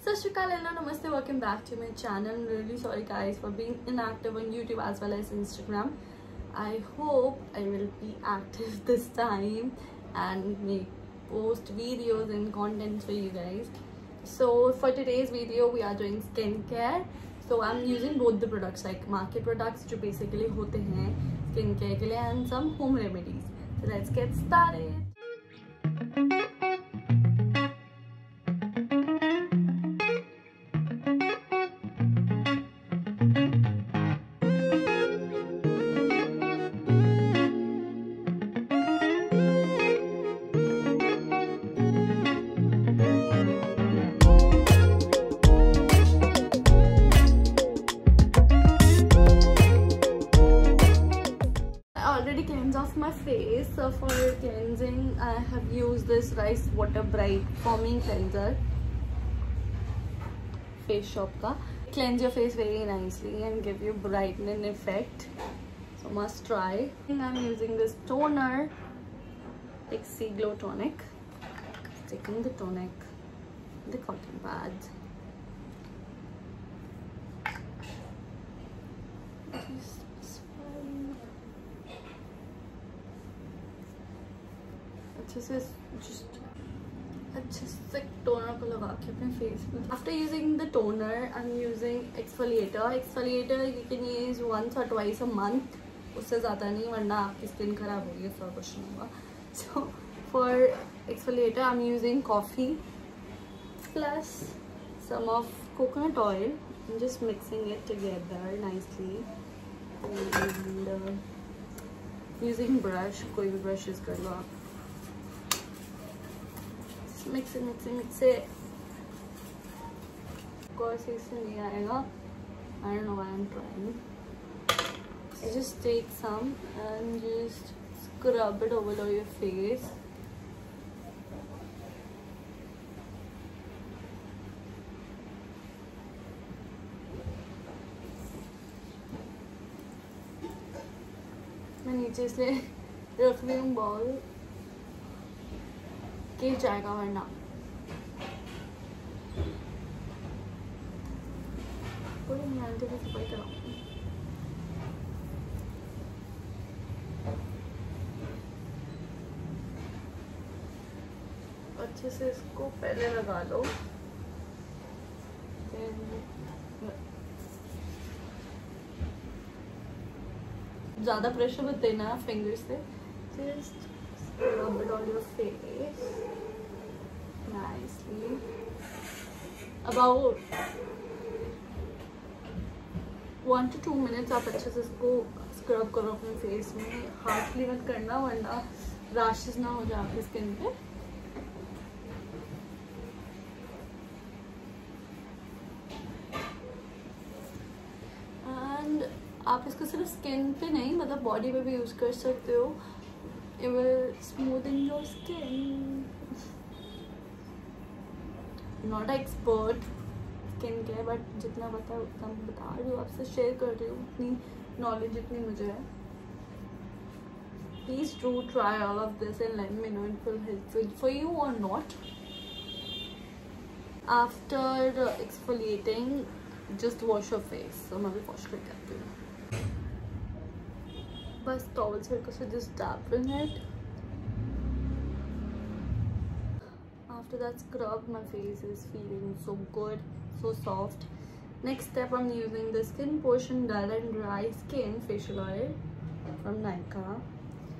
Sashrikal, hello, namaste, welcome back to my channel. I'm really sorry guys for being inactive on YouTube as well as Instagram. I hope I will be active this time and make post videos and content for you guys. So for today's video we are doing skincare. So I'm using both the products, like market products जो basically होते हैं skincare के लिए and some home remedies. So let's get started. Already cleanse off my face, so for cleansing I have used this Rice Water Bright Foaming Cleanser, Face Shop ka. Cleanse your face very nicely and give you brightening effect, so must try. And I'm using this toner, Pixi Glow Tonic. Taking the tonic, the cotton pads. अच्छे से toner को लगा के अपने face में. After using the toner, I'm using exfoliator. Exfoliator you can use once or twice a month. उससे ज़्यादा नहीं, वरना आपकी स्किन खराब होगी, उसका कुछ नहीं होगा. So for exfoliator, I'm using coffee plus some of coconut oil. I'm just mixing it together nicely and using brush. कोई भी brush use कर लो आप. Mix it. Of course, इससे नहीं आएगा. I don't know why I'm trying. I just take some and just scrub it over your face. मैं नीचे से रख रही हूँ बॉल गिर जाएगा वरना. कोई नहीं आते हुए सफाई कराऊंगी. अच्छे से इसको पहले लगा लो. ज़्यादा प्रेशर मत देना फिंगर से. Just rub it on your face nicely. About 1 to 2 minutes आप अच्छे से इसको स्क्रब करो अपने फेस में. हार्डली मत करना वरना रैशेस ना हो जाए आपकी स्किन पे. एंड आप इसको सिर्फ स्किन पे नहीं, मतलब बॉडी पे भी यूज़ कर सकते हो. It will smoothen your skin. Not expert skincare, but जितना पता है उतना मैं बता रही हूँ, आपसे शेयर कर रही हूँ उतनी नॉलेज जितनी मुझे है. Please do try all of this and let me know if it will helpful for you or not. After exfoliating, just wash your face. So मैं भी wash करके आती हूँ. बस टॉवल से just dapping it. After that scrub, my face is feeling so good, so soft. Next step, I'm using the Skin Potion Dull and Dry Skin Facial Oil from Nykaa.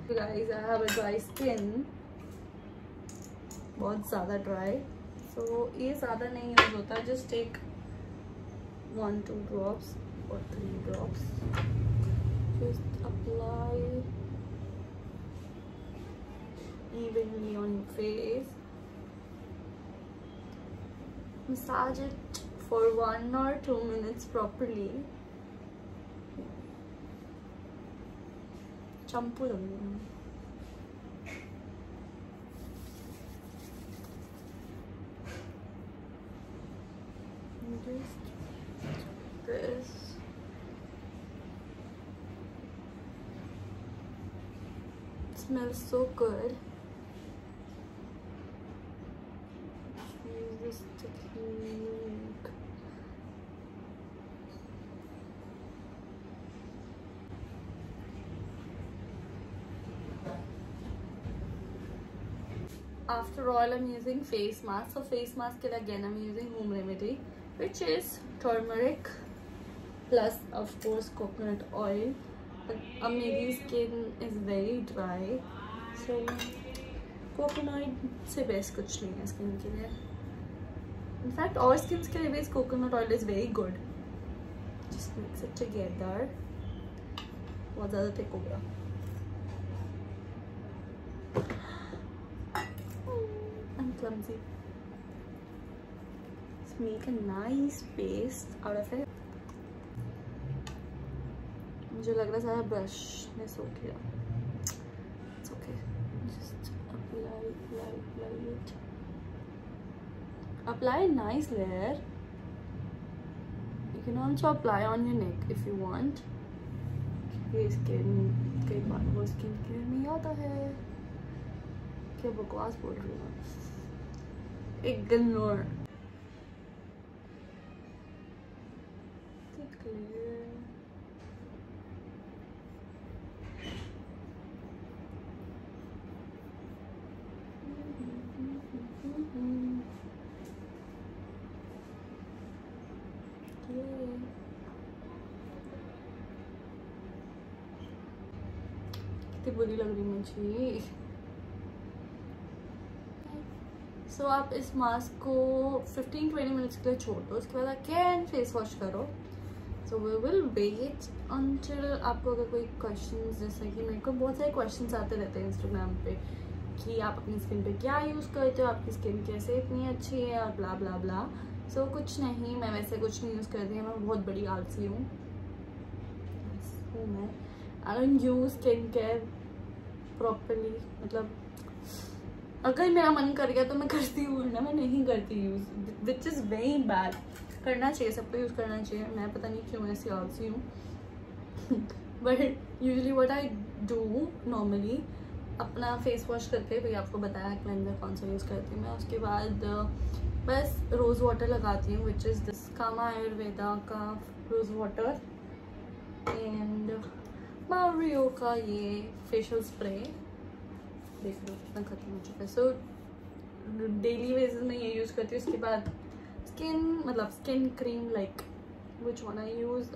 You guys, I have a dry skin, बहुत ज़्यादा dry. So ये ज़्यादा नहीं use होता. Just take 1-2 drops or 3 drops. Just apply evenly on your face. Massage it for 1 or 2 minutes properly. Shampoo लगा. Just this. Smells so good. Use this to clean after all, I'm using face mask. So face mask ke liye again I'm using home remedy, which is turmeric plus of course coconut oil. अब मेरी skin is very dry, so coconut से best कुछ नहीं है skin के लिए. In fact और skin के लिए भी coconut oil is very good. Just mix it together. बहुत ज़्यादा थिक हो गया. I'm clumsy. Let's make a nice paste out of it. मुझे लग रहा है सारा ब्रश ने सोख लिया. It's okay. Just apply it. Apply a nice layer. You can also apply on your neck if you want. ये स्किन कई बार वो स्किन केयर नहीं आता है. क्या बकवास बोल रही हूँ. Ignore. कितनी बुरी लग रही मुझे. सो आप इस मास्क को 15-20 मिनट्स के लिए छोड़ दो. उसके बाद अगेन फेस वॉश करो. So we will wait until आपको अगर कोई क्वेश्चंस, जैसे कि मेरे को बहुत सारे क्वेश्चंस आते रहते हैं इंस्टाग्राम पे कि आप अपनी स्किन पे क्या यूज़ करते हो, आपकी स्किन कैसे इतनी अच्छी है और ब्ला ब्ला ब्ला. सो कुछ नहीं, मैं वैसे कुछ नहीं यूज़ करती. मैं बहुत बड़ी आलसी हूँ. मैं I don't use skin care properly. मतलब अगर मेरा मन कर गया तो मैं करती हूँ, ना मैं नहीं करती use, which is very bad. करना चाहिए, सबको यूज़ करना चाहिए. मैं पता नहीं क्यों ऐसी आलसी हूँ. But usually what I do normally, अपना फेस वॉश करके, भाई आपको बताया क्लेंजर कौन सा यूज़ करती हूँ मैं. उसके बाद बस रोज़ वाटर लगाती हूँ, विच इज़ दिस कामा आयुर्वेदा का रोज़ वाटर एंड मारियो का ये फेशियल स्प्रे. देख लो कितना खत्म हो चुका है. सो डेली बेसिस में ये यूज़ करती हूँ. उसके बाद skin cream like which one I use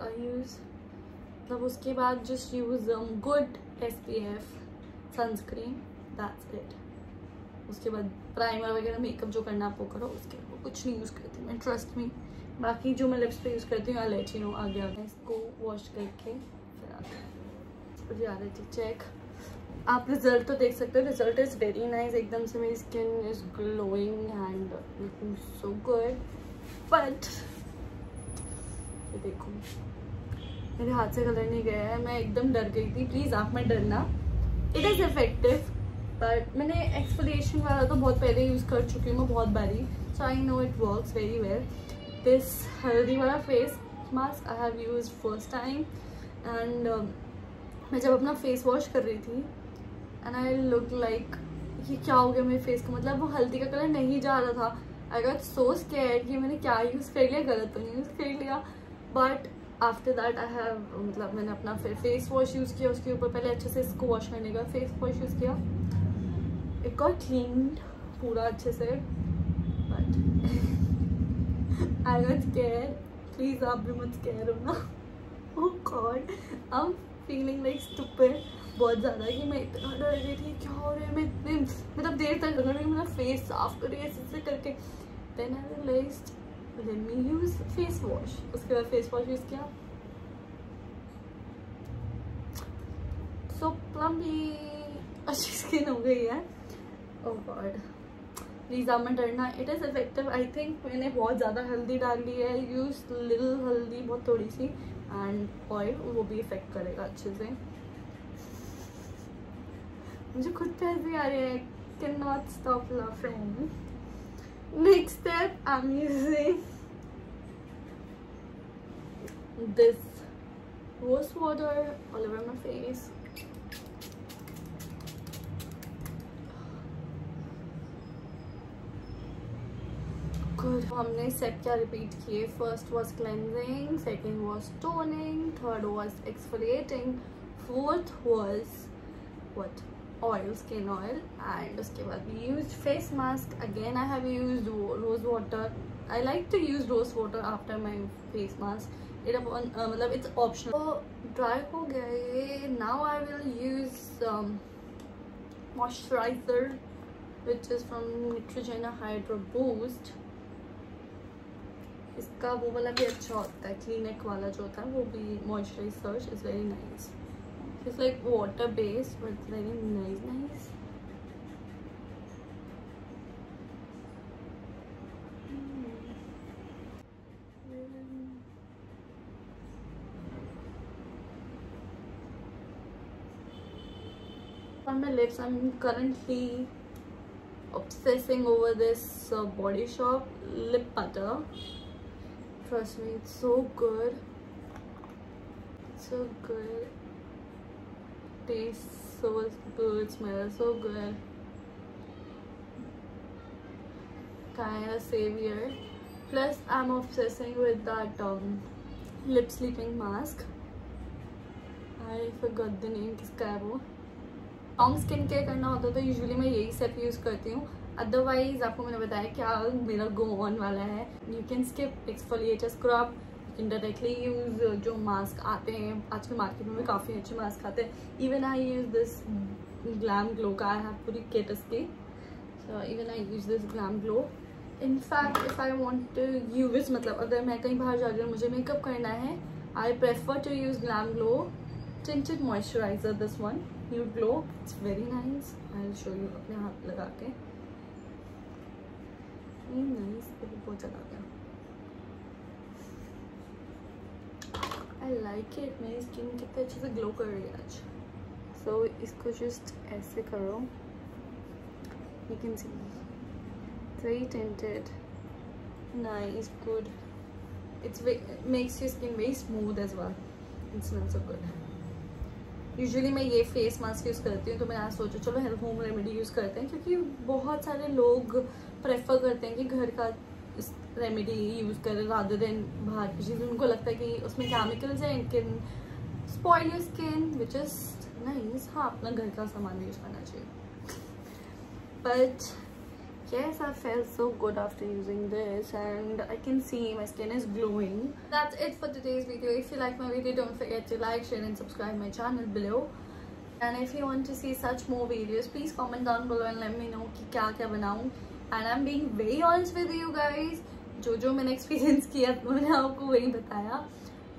मतलब उसके बाद just use good SPF sunscreen, that's it. उसके बाद प्राइमर वगैरह मेकअप जो करना आप वो करो. उसके बाद कुछ नहीं यूज़ करती मैं, ट्रस्ट मी. बाकी जो मैं लिप्स पे यूज़ करती हूँ आई लेट यू नो आगे आगे. इसको वॉश करके फिर आगे मुझे आ रही थी चेक. आप रिजल्ट तो देख सकते हो. Result is very nice. एकदम से मेरी skin is glowing and looking so good. But ये देखो मेरे हाथ से कलर नहीं गया है. मैं एकदम डर गई थी. प्लीज़ आप मत डरना. It is effective. बट मैंने एक्सफोलिएशन वाला तो बहुत पहले यूज़ कर चुकी हूँ मैं बहुत बारी. So I know it works very well. This haldi वाला face mask I have use first time and मैं जब अपना फेस वॉश कर रही थी एंड आई लुक लाइक ये क्या हो गया मेरे फेस को. मतलब वो हल्दी का कलर नहीं जा रहा था. आई गॉट सो स्कैर्ड कि मैंने क्या यूज़ कर लिया, गलत तो नहीं यूज़ कर लिया. But after that I have मतलब मैंने अपना फिर फेस वॉश यूज़ किया. उसके ऊपर पहले अच्छे से इसको वॉश करने का फेस वॉश यूज़ किया. इट गॉट क्लीन्ड पूरा अच्छे से. But I got scared. Please आप भी मत स्कैर हो ना. Oh God, I am feeling like stupid बहुत ज़्यादा कि मैं इतना डर गई थी. क्या हो रहा है, मैं इतने मतलब देर तक लग रही हूँ मेरा फेस साफ कर रही है ऐसे करके. Then I realised let me use face wash. उसके बाद फेस वॉश यूज़ किया. सो प्लम्बी अच्छी स्किन हो गई है. ओह गॉड, प्लीज़ आप मत डरना. It is effective. I think मैंने बहुत ज़्यादा हल्दी डाल ली है. यूज़ लिटिल हल्दी, बहुत थोड़ी सी, एंड ऑयल, वो भी इफेक्ट करेगा अच्छे से. मुझे खुद पे हंसी आ रही है. Can not stop laughing. Next step I am using this rose water all over my face. Good. हमने स्टेप क्या रिपीट किए. First was cleansing, second was toning, third was exfoliating, fourth was what oil, skin oil, and उसके बाद we use face mask. Again I have used rose water. I like to use rose water after my face mask. It मतलब it's optional. तो dry हो गया ये. Now I will use moisturiser which is from Neutrogena Hydro Boost. इसका वो वाला भी अच्छा होता है, क्लिनिक वाला जो होता है वो भी moisturiser is very nice. It's like water based but very nice. On my lips, I'm currently obsessing over this Body Shop lip butter. Trust me, it's so good. So good. Tastes so good. Smells so good. Kind of savior. Plus, I'm obsessing with that lip sleeping mask. I forgot the name. किसका है वो? Long skin care करना होता है तो usually मैं यही सब यूज़ करती हूँ. अदरवाइज आपको मैंने बताया क्या मेरा गो ऑन वाला है. You can skip exfoliator scrub. You can directly use जो मास्क आते हैं आजकल मार्केट में भी काफ़ी अच्छे मास्क आते हैं. Even I use this Glam Glow का. आई हैव पूरी किट इसकी. So even I use this Glam Glow. In fact if I want to use, मतलब अगर मैं कहीं बाहर जा रही हूँ मुझे मेकअप करना है, I prefer to use Glam Glow tinted moisturizer. This one Nude Glow, it's very nice. I'll show you अपने हाथ लगा के. नाइस, बहुत चला गया. I like it. मेरी स्किन कितने अच्छे से ग्लो कर रही है आज. So इसको जस्ट ऐसे करो. You can see it's very tinted. Nice, good. Makes your skin very smooth as well. It smells so good. Usually मैं ये फेस मास्क यूज़ करती हूँ तो मैं आज सोचा चलो हेल्थ होम रेमेडी यूज़ करते हैं, क्योंकि बहुत सारे लोग प्रेफर करते हैं कि घर का रेमेडी यूज़ करें रादर देन बाहर की चीज़. उनको लगता है कि उसमें केमिकल्स हैं, it can spoil your skin, which is nice. हाँ, अपना घर का सामान यूज़ करना चाहिए. But yes, I felt so good after using this and I can see my skin is glowing. That's it for today's video. If you like my video, don't forget to like, share and subscribe my channel below. And if you want to see such more videos, please comment down below and let me know कि क्या क्या बनाऊँ. And I'm being very honest with you guys. जो मैंने experience किया मैंने आपको वही बताया.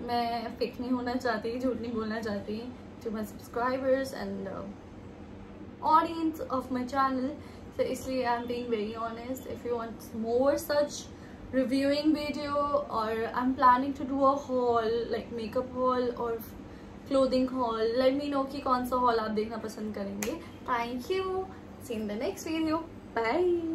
मैं फेक नहीं होना चाहती, झूठ नहीं बोलना चाहती. To my subscribers and audience of my channel. So इसलिए I'm being very honest. If you want more such reviewing video or I'm planning to do a haul like makeup haul or clothing haul, let me know कि कौन सा haul आप देखना पसंद करेंगे. Thank you. See you in the next video. Bye.